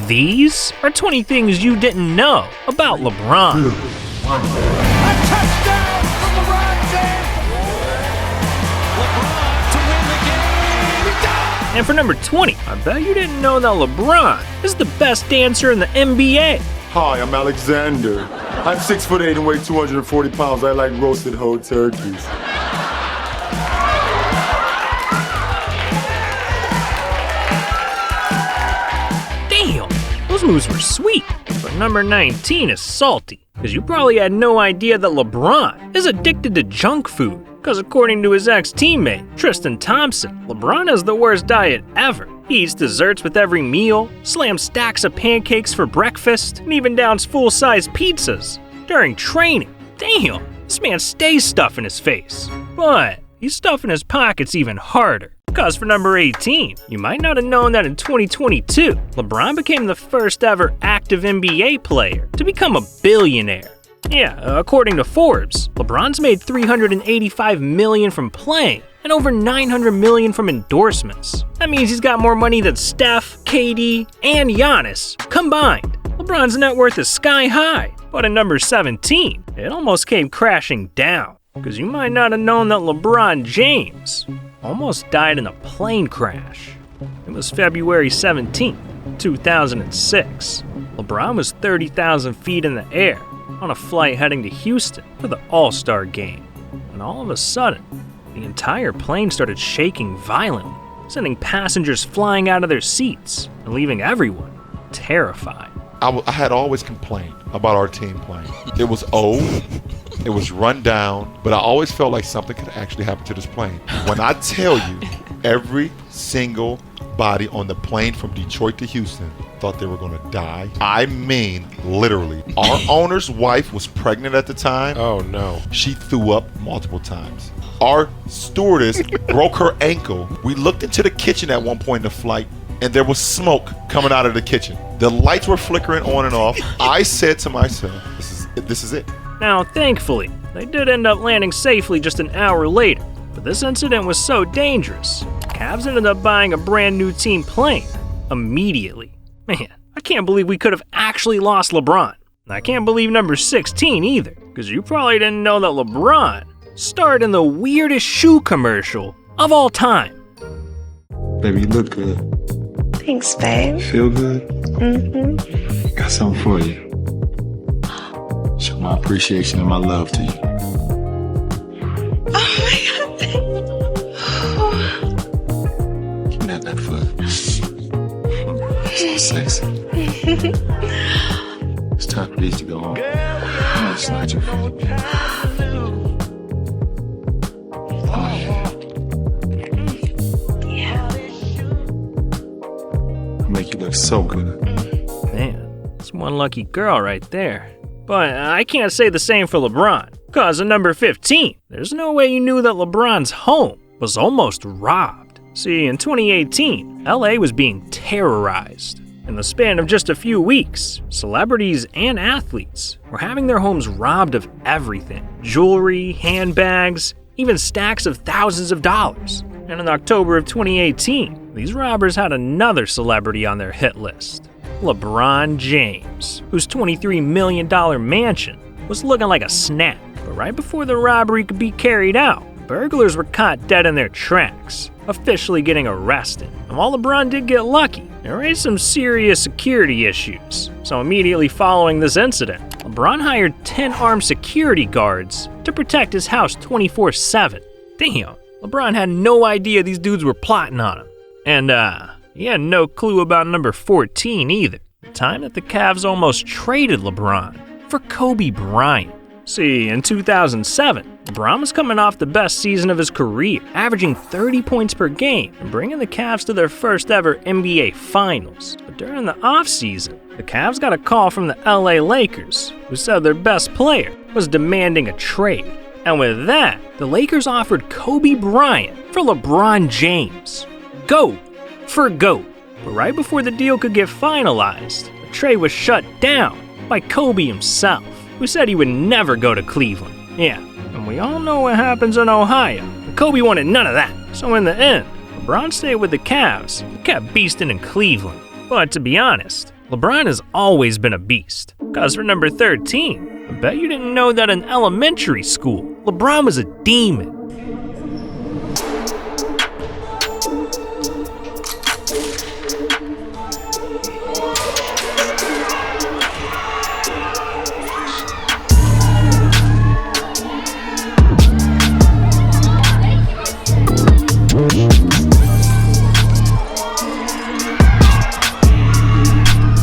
These are 20 things you didn't know about LeBron. A touchdown from LeBron James! LeBron to win the game! And for number 20, I bet you didn't know that LeBron is the best dancer in the NBA. Hi, I'm Alexander. I'm 6'8" and weigh 240 pounds. I like roasted whole turkeys. Damn, those moves were sweet. But number 19 is salty, because you probably had no idea that LeBron is addicted to junk food. Because according to his ex-teammate, Tristan Thompson, LeBron has the worst diet ever. He eats desserts with every meal, slams stacks of pancakes for breakfast, and even downs full-size pizzas during training. Damn, this man stays stuffing his face. But he's stuffing his pockets even harder. Because for number 18, you might not have known that in 2022, LeBron became the first ever active NBA player to become a billionaire. Yeah, according to Forbes, LeBron's made $385 million from playing and over $900 million from endorsements. That means he's got more money than Steph, KD, and Giannis combined. LeBron's net worth is sky high, but at number 17, it almost came crashing down. Because you might not have known that LeBron James almost died in a plane crash. It was February 17, 2006. LeBron was 30,000 feet in the air on a flight heading to Houston for the All-Star game. And all of a sudden, the entire plane started shaking violently, sending passengers flying out of their seats and leaving everyone terrified. I had always complained about our team playing. It was old, it was run down, but I always felt like something could actually happen to this plane. When I tell you, every single body on the plane from Detroit to Houston thought they were gonna die. I mean, literally. Our owner's wife was pregnant at the time. Oh no. She threw up multiple times. Our stewardess broke her ankle. We looked into the kitchen at one point in the flight, and there was smoke coming out of the kitchen. The lights were flickering on and off. I said to myself, this is it. Now, thankfully, they did end up landing safely just an hour later, but this incident was so dangerous, the Cavs ended up buying a brand new team plane immediately. Man, I can't believe we could have actually lost LeBron. And I can't believe number 16 either, because you probably didn't know that LeBron starred in the weirdest shoe commercial of all time. Baby, you look good. Thanks, babe. Feel good? Mm-hmm. Got something for you. Show my appreciation and my love to you. Oh my God. Give me that left foot. So sexy. It's time for these to go home. I'm gonna snatch your feet. Oh Yeah. I'll make you look so good. Man, that's one lucky girl right there. But I can't say the same for LeBron, because at number 15, there's no way you knew that LeBron's home was almost robbed. See, in 2018, LA was being terrorized. In the span of just a few weeks, celebrities and athletes were having their homes robbed of everything: jewelry, handbags, even stacks of thousands of dollars. And in October of 2018, these robbers had another celebrity on their hit list: LeBron James, whose $23 million mansion was looking like a snack. But right before the robbery could be carried out, burglars were caught dead in their tracks, officially getting arrested. And while LeBron did get lucky, it raised some serious security issues. So immediately following this incident, LeBron hired 10 armed security guards to protect his house 24/7. Damn, LeBron had no idea these dudes were plotting on him. And he had no clue about number 14 either, the time that the Cavs almost traded LeBron for Kobe Bryant. See, in 2007, LeBron was coming off the best season of his career, averaging 30 points per game and bringing the Cavs to their first ever NBA Finals. But during the offseason, the Cavs got a call from the LA Lakers, who said their best player was demanding a trade. And with that, the Lakers offered Kobe Bryant for LeBron James. GOAT for GOAT. But right before the deal could get finalized, the trade was shut down by Kobe himself, who said he would never go to Cleveland. Yeah, and we all know what happens in Ohio. And Kobe wanted none of that. So in the end, LeBron stayed with the Cavs and kept beasting in Cleveland. But to be honest, LeBron has always been a beast. Cause for number 13, I bet you didn't know that in elementary school, LeBron was a demon.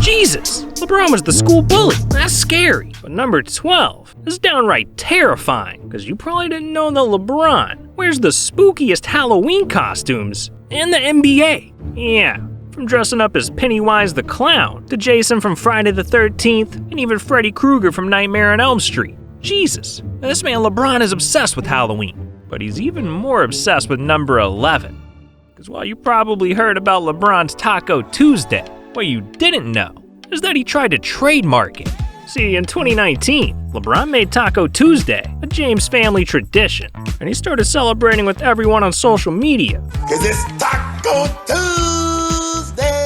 Jesus, LeBron was the school bully. That's scary. But number 12 is downright terrifying, because you probably didn't know that LeBron wears the spookiest Halloween costumes in the NBA. Yeah, from dressing up as Pennywise the Clown, to Jason from Friday the 13th, and even Freddy Krueger from Nightmare on Elm Street. Jesus, this man LeBron is obsessed with Halloween, but he's even more obsessed with number 11. Because while you probably heard about LeBron's Taco Tuesday, what you didn't know is that he tried to trademark it. See, in 2019, LeBron made Taco Tuesday a James family tradition, and he started celebrating with everyone on social media. 'Cause it's Taco Tuesday!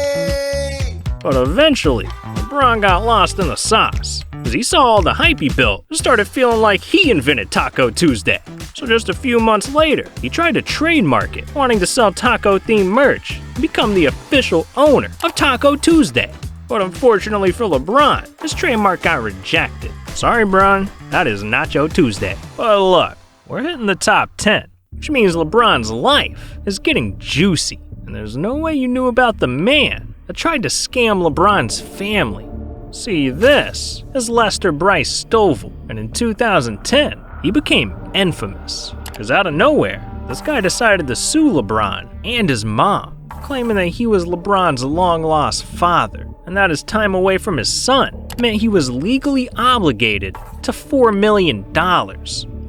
But eventually, LeBron got lost in the sauce, as he saw all the hype he built and started feeling like he invented Taco Tuesday. So just a few months later, he tried to trademark it, wanting to sell taco-themed merch and become the official owner of Taco Tuesday. But unfortunately for LeBron, his trademark got rejected. Sorry, Bron, that is Nacho Tuesday. But look, we're hitting the top 10, which means LeBron's life is getting juicy, and there's no way you knew about the man that tried to scam LeBron's family. See, this is Lester Bryce Stovall, and in 2010, he became infamous, because out of nowhere, this guy decided to sue LeBron and his mom, claiming that he was LeBron's long-lost father, and that his time away from his son meant he was legally obligated to $4 million,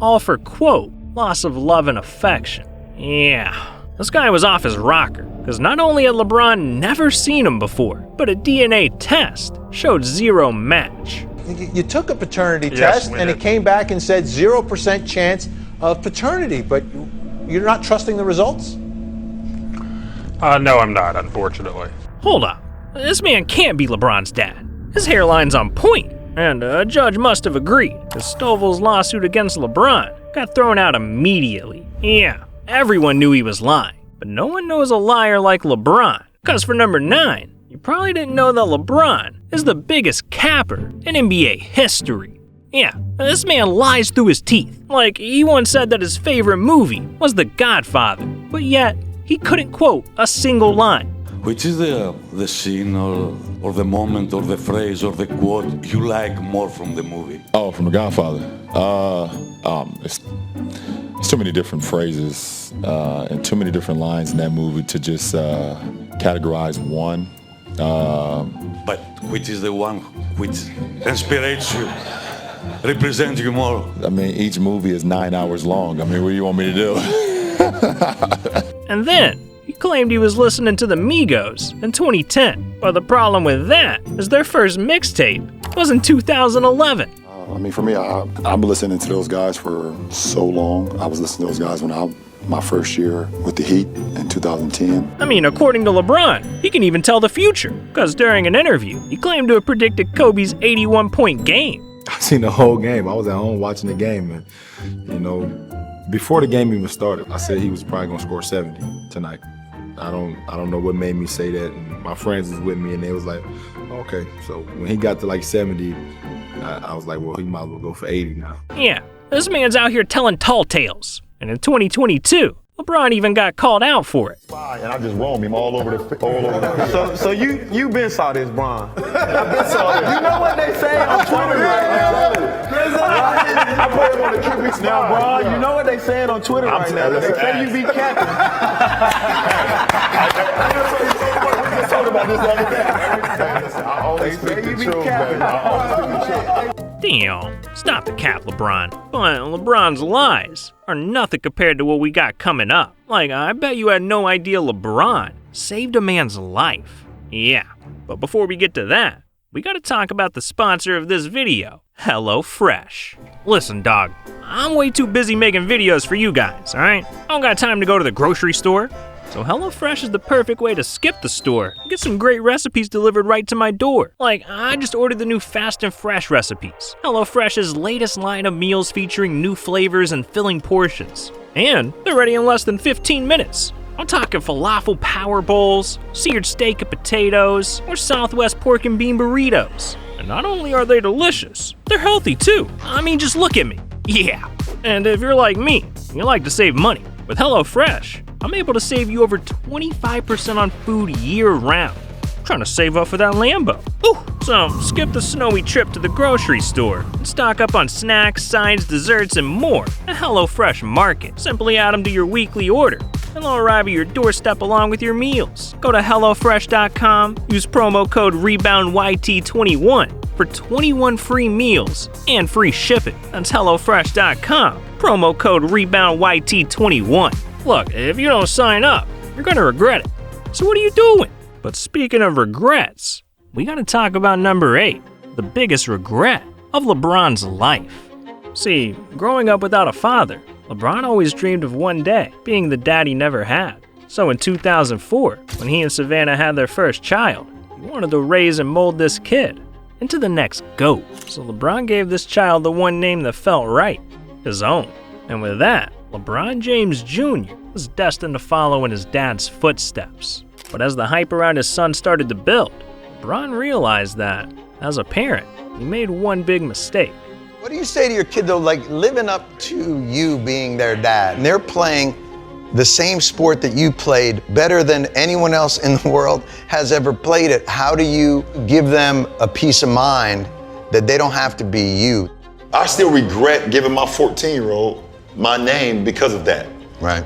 all for, quote, loss of love and affection. Yeah, this guy was off his rocker, because not only had LeBron never seen him before, but a DNA test showed zero match. You took a paternity test and it came back and said 0% chance of paternity, but you're not trusting the results? No, I'm not, unfortunately. Hold up, this man can't be LeBron's dad. His hairline's on point, and a judge must have agreed, because Stovall's lawsuit against LeBron got thrown out immediately. Yeah, everyone knew he was lying, but no one knows a liar like LeBron, because for number 9, you probably didn't know that LeBron is the biggest capper in NBA history. Yeah, this man lies through his teeth. Like, he once said that his favorite movie was The Godfather, but yet he couldn't quote a single line. Which is the scene or the moment or the phrase or the quote you like more from the movie? Oh, from The Godfather. It's too many different phrases and too many different lines in that movie to just categorize one. But which is the one which inspires you, represents you more? I mean, each movie is 9 hours long. I mean, what do you want me to do? And then, he claimed he was listening to the Migos in 2010. But the problem with that is their first mixtape was in 2011. I mean, for me, I've been listening to those guys for so long. I was listening to those guys when my first year with the Heat in 2010. I mean, according to LeBron, he can even tell the future, because during an interview, he claimed to have predicted Kobe's 81-point game. I seen the whole game. I was at home watching the game, and, before the game even started, I said he was probably gonna score 70 tonight. I don't know what made me say that, and my friends was with me, and they was like, okay. So when he got to like 70, I was like, well, he might as well go for 80 now. Yeah, this man's out here telling tall tales. And in 2022, LeBron even got called out for it. And I just roam him all over the So you been saw this, Bron. I've been saw this. You know what they say on Twitter right now? I put him on the tribute spot. Now, Bron, you know what they saying on Twitter right now? They say you be capping. We just talked about this the other day. I always speak the truth, man. I always speak the truth. Damn, stop the cap, LeBron. But LeBron's lies are nothing compared to what we got coming up. Like, I bet you had no idea LeBron saved a man's life. Yeah, but before we get to that, we gotta talk about the sponsor of this video, HelloFresh. Listen, dog, I'm way too busy making videos for you guys, alright? I don't got time to go to the grocery store, So HelloFresh is the perfect way to skip the store and get some great recipes delivered right to my door. Like, I just ordered the new Fast and Fresh recipes, HelloFresh's latest line of meals featuring new flavors and filling portions. And they're ready in less than 15 minutes. I'm talking falafel power bowls, seared steak and potatoes, or Southwest pork and bean burritos. And not only are they delicious, they're healthy too. I mean, just look at me. Yeah. And if you're like me, you like to save money, with HelloFresh, I'm able to save you over 25% on food year-round. I'm trying to save up for that Lambo. Ooh, so skip the snowy trip to the grocery store and stock up on snacks, sides, desserts, and more at HelloFresh Market. Simply add them to your weekly order, and they'll arrive at your doorstep along with your meals. Go to HelloFresh.com, use promo code REBOUNDYT21 for 21 free meals and free shipping. That's HelloFresh.com, promo code REBOUNDYT21. Look, if you don't sign up, you're gonna regret it. So what are you doing? But speaking of regrets, we gotta talk about number 8, the biggest regret of LeBron's life. See, growing up without a father, LeBron always dreamed of one day being the dad he never had. So in 2004, when he and Savannah had their first child, he wanted to raise and mold this kid into the next GOAT. So LeBron gave this child the one name that felt right, his own. And with that, LeBron James Jr. was destined to follow in his dad's footsteps. But as the hype around his son started to build, LeBron realized that, as a parent, he made one big mistake. What do you say to your kid, though, like living up to you being their dad? And they're playing the same sport that you played better than anyone else in the world has ever played it. How do you give them a peace of mind that they don't have to be you? I still regret giving my 14-year-old my name because of that. Right.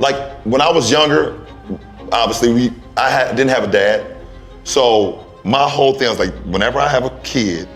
Like when I was younger, obviously didn't have a dad. So my whole thing was like, whenever I have a kid,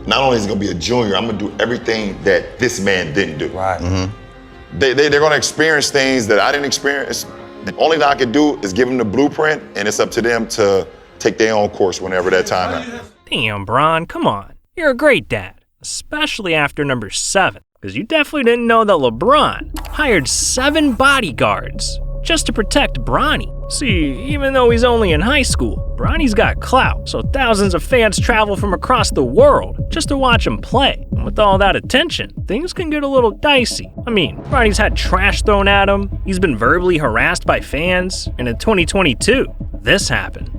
not only is it gonna be a junior, I'm gonna do everything that this man didn't do. Right. Mm-hmm. They're gonna experience things that I didn't experience. The only thing I can do is give them the blueprint, and it's up to them to take their own course whenever that time happens. Damn, Bron, come on. You're a great dad, especially after number 7, because you definitely didn't know that LeBron hired 7 bodyguards just to protect Bronny. See, even though he's only in high school, Bronny's got clout, so thousands of fans travel from across the world just to watch him play. And with all that attention, things can get a little dicey. I mean, Bronny's had trash thrown at him, he's been verbally harassed by fans, and in 2022, this happened.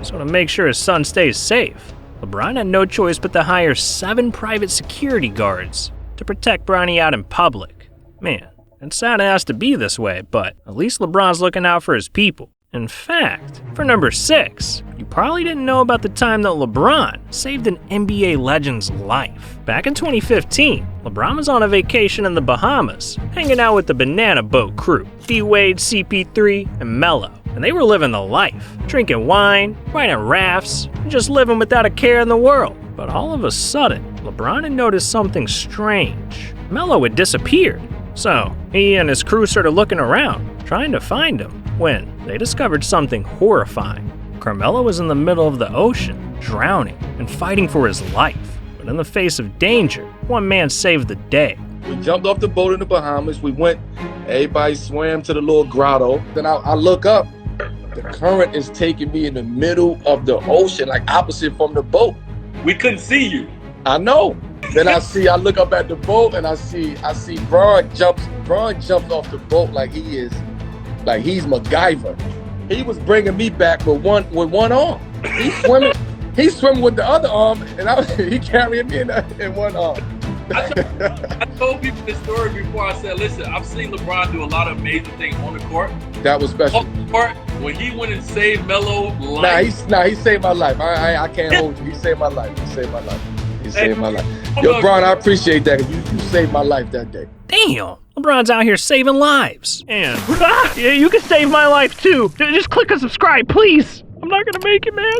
So to make sure his son stays safe, LeBron had no choice but to hire 7 private security guards to protect Bronny out in public. Man, it's sad it has to be this way, but at least LeBron's looking out for his people. In fact, for number 6, you probably didn't know about the time that LeBron saved an NBA legend's life. Back in 2015, LeBron was on a vacation in the Bahamas, hanging out with the Banana Boat crew, D-Wade, CP3, and Melo. And they were living the life, drinking wine, riding rafts, and just living without a care in the world. But all of a sudden, LeBron had noticed something strange. Melo had disappeared. So he and his crew started looking around, trying to find him, when they discovered something horrifying. Carmelo was in the middle of the ocean, drowning and fighting for his life. But in the face of danger, one man saved the day. We jumped off the boat in the Bahamas. We went, everybody swam to the little grotto. Then I look up. The current is taking me in the middle of the ocean, like opposite from the boat. We couldn't see you. I know. Then I look up at the boat and I see Bron jumps off the boat like he's MacGyver. He was bringing me back with one arm. He's swimming with the other arm, and he carrying me in one arm. I told people this story before. I said, listen, I've seen LeBron do a lot of amazing things on the court. That was special. On the court, when he went and saved Melo's life. He saved my life. I can't hold you. He saved my life. He saved my life. Yo, Bron, I appreciate that. You saved my life that day. Damn, LeBron's out here saving lives. And yeah, you can save my life too. Just click and subscribe, please. I'm not gonna make it, man.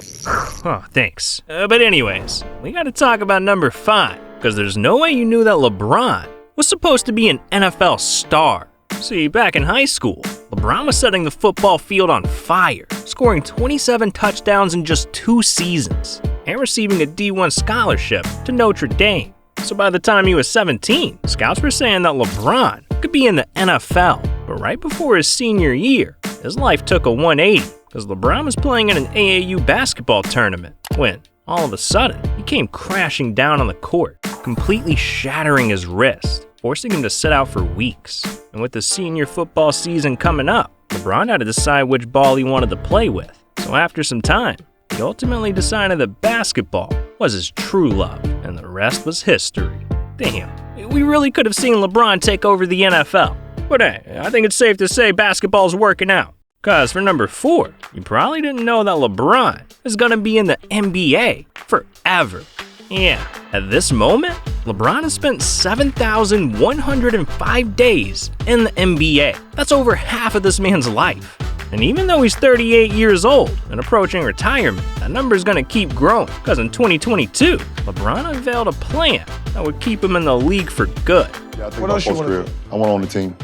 Oh, thanks. But anyways, we gotta talk about number 5. Because there's no way you knew that LeBron was supposed to be an NFL star. See, back in high school, LeBron LeBron was setting the football field on fire, scoring 27 touchdowns in just 2 seasons, and receiving a D1 scholarship to Notre Dame. So by the time he was 17, scouts were saying that LeBron could be in the NFL. But right before his senior year, his life took a 180, because LeBron was playing in an AAU basketball tournament when, all of a sudden, he came crashing down on the court, completely shattering his wrist, forcing him to sit out for weeks. And with the senior football season coming up, LeBron had to decide which ball he wanted to play with. So after some time, he ultimately decided that basketball was his true love, and the rest was history. Damn, we really could have seen LeBron take over the NFL. But hey, I think it's safe to say basketball's working out. Cause for number 4, you probably didn't know that LeBron is gonna be in the NBA forever. Yeah, at this moment, LeBron has spent 7,105 days in the NBA. That's over half of this man's life. And even though he's 38 years old and approaching retirement, that number's gonna keep growing, because in 2022, LeBron unveiled a plan that would keep him in the league for good. Yeah, I think What else you wanna do? I want to own the team.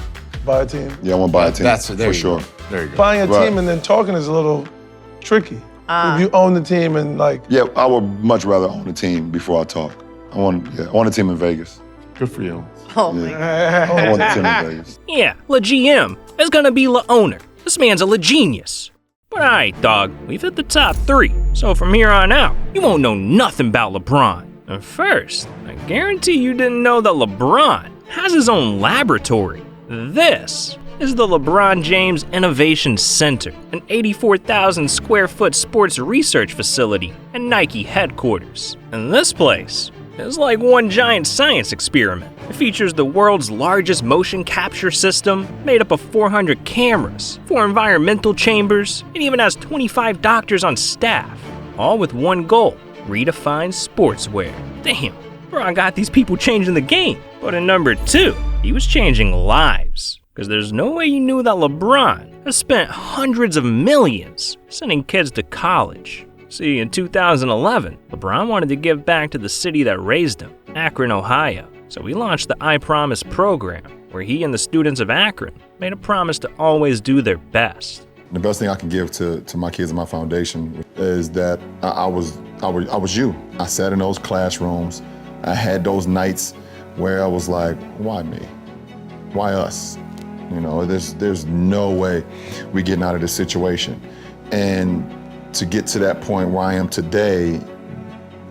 Buy a team. Yeah, I want to buy a team. There for you sure. go. There you go. Buying a Right. team and then talking is a little tricky. If you own the team and like, Yeah, I would much rather own the team before I talk. I want a team in Vegas. Good for you. Oh my Yeah. I want a team in Vegas. Yeah, La GM is gonna be La Owner. This man's a La Genius. But alright, dog, we've hit the top 3, so from here on out, you won't know nothing about LeBron. And first, I guarantee you didn't know that LeBron has his own laboratory. This is the LeBron James Innovation Center, an 84,000 square foot sports research facility and Nike headquarters. And this place is like one giant science experiment. It features the world's largest motion capture system, made up of 400 cameras, 4 environmental chambers, and even has 25 doctors on staff, all with one goal: redefine sportswear. Damn, LeBron got these people changing the game. But in number 2, he was changing lives. Because there's no way you knew that LeBron has spent hundreds of millions sending kids to college. See, in 2011, LeBron wanted to give back to the city that raised him, Akron, Ohio. So he launched the I Promise program, where he and the students of Akron made a promise to always do their best. The best thing I can give to my kids and my foundation is that I was you. I sat in those classrooms. I had those nights where I was like, why me? Why us? You know, there's no way we getting out of this situation. And to get to that point where I am today,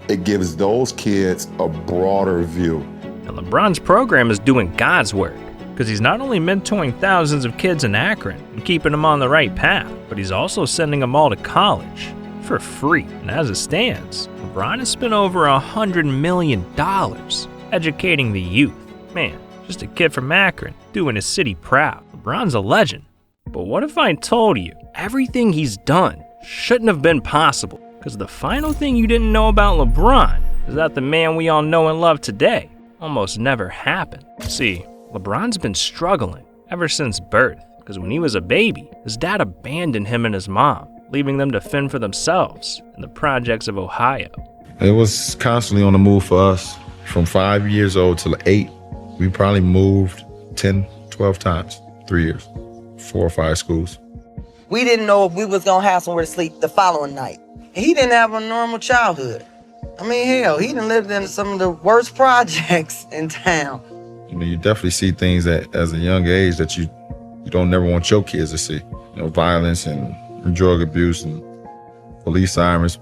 it gives those kids a broader view. And LeBron's program is doing God's work, because he's not only mentoring thousands of kids in Akron and keeping them on the right path, but he's also sending them all to college for free. And as it stands, LeBron has spent over $100 million educating the youth. Man, just a kid from Akron doing his city proud. LeBron's a legend. But what if I told you everything he's done shouldn't have been possible? Because the final thing you didn't know about LeBron is that the man we all know and love today almost never happened. See, LeBron's been struggling ever since birth, because when he was a baby, his dad abandoned him and his mom, leaving them to fend for themselves in the projects of Ohio. It was constantly on the move for us. From 5 years old to 8, we probably moved 10, 12 times, 3 years, 4 or 5 schools. We didn't know if we was gonna have somewhere to sleep the following night. He didn't have a normal childhood. I mean, hell, he done lived in some of the worst projects in town. You know, you definitely see things that, as a young age, that you don't never want your kids to see. You know, violence and drug abuse and police sirens.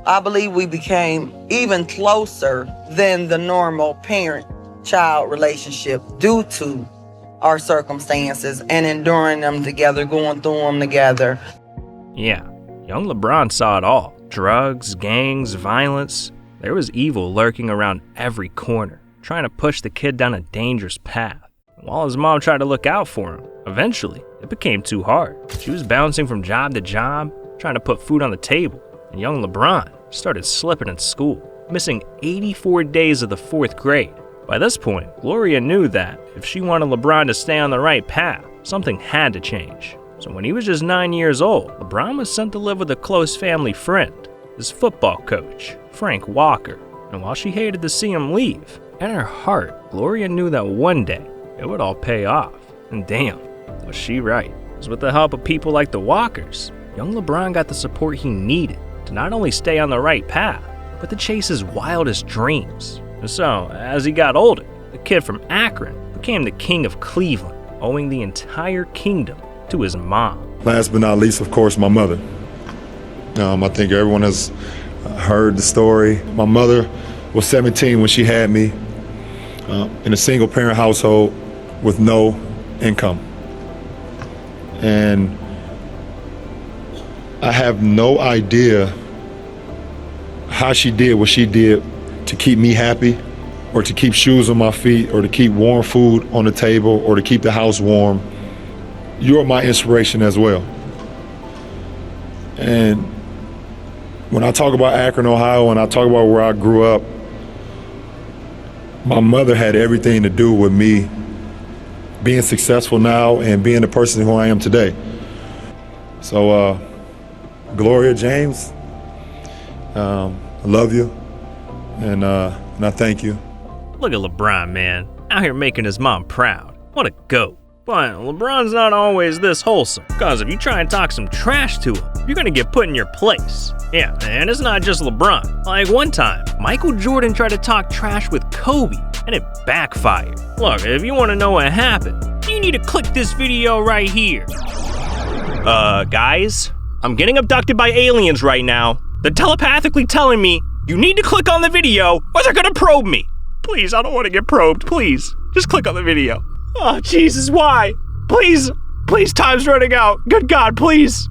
I believe we became even closer than the normal parent-child relationship due to our circumstances and enduring them together, going through them together. Yeah, young LeBron saw it all. Drugs, gangs, violence. There was evil lurking around every corner, trying to push the kid down a dangerous path. While his mom tried to look out for him, eventually it became too hard. She was bouncing from job to job, trying to put food on the table. And young LeBron started slipping in school, missing 84 days of the 4th grade. By this point, Gloria knew that if she wanted LeBron to stay on the right path, something had to change. So when he was just 9 years old, LeBron was sent to live with a close family friend, his football coach, Frank Walker. And while she hated to see him leave, in her heart, Gloria knew that one day it would all pay off. And damn, was she right. 'cause with the help of people like the Walkers, young LeBron got the support he needed to not only stay on the right path, but to chase his wildest dreams. And so, as he got older, the kid from Akron became the king of Cleveland, owing the entire kingdom to his mom. Last but not least, of course, my mother. I think everyone has heard the story. My mother was 17 when she had me, in a single parent household with no income. And I have no idea how she did what she did to keep me happy, or to keep shoes on my feet, or to keep warm food on the table, or to keep the house warm. You're my inspiration as well. And when I talk about Akron, Ohio, and I talk about where I grew up, my mother had everything to do with me being successful now and being the person who I am today. So, Gloria James, I love you, and I thank you. Look at LeBron, man, out here making his mom proud. What a goat. But LeBron's not always this wholesome, cause if you try and talk some trash to him, you're gonna get put in your place. Yeah, and it's not just LeBron. Like one time, Michael Jordan tried to talk trash with Kobe, and it backfired. Look, if you wanna know what happened, you need to click this video right here. Guys, I'm getting abducted by aliens right now. They're telepathically telling me, you need to click on the video, or they're gonna probe me. Please, I don't wanna get probed, please. Just click on the video. Oh, Jesus, why? Please, time's running out. Good God, please.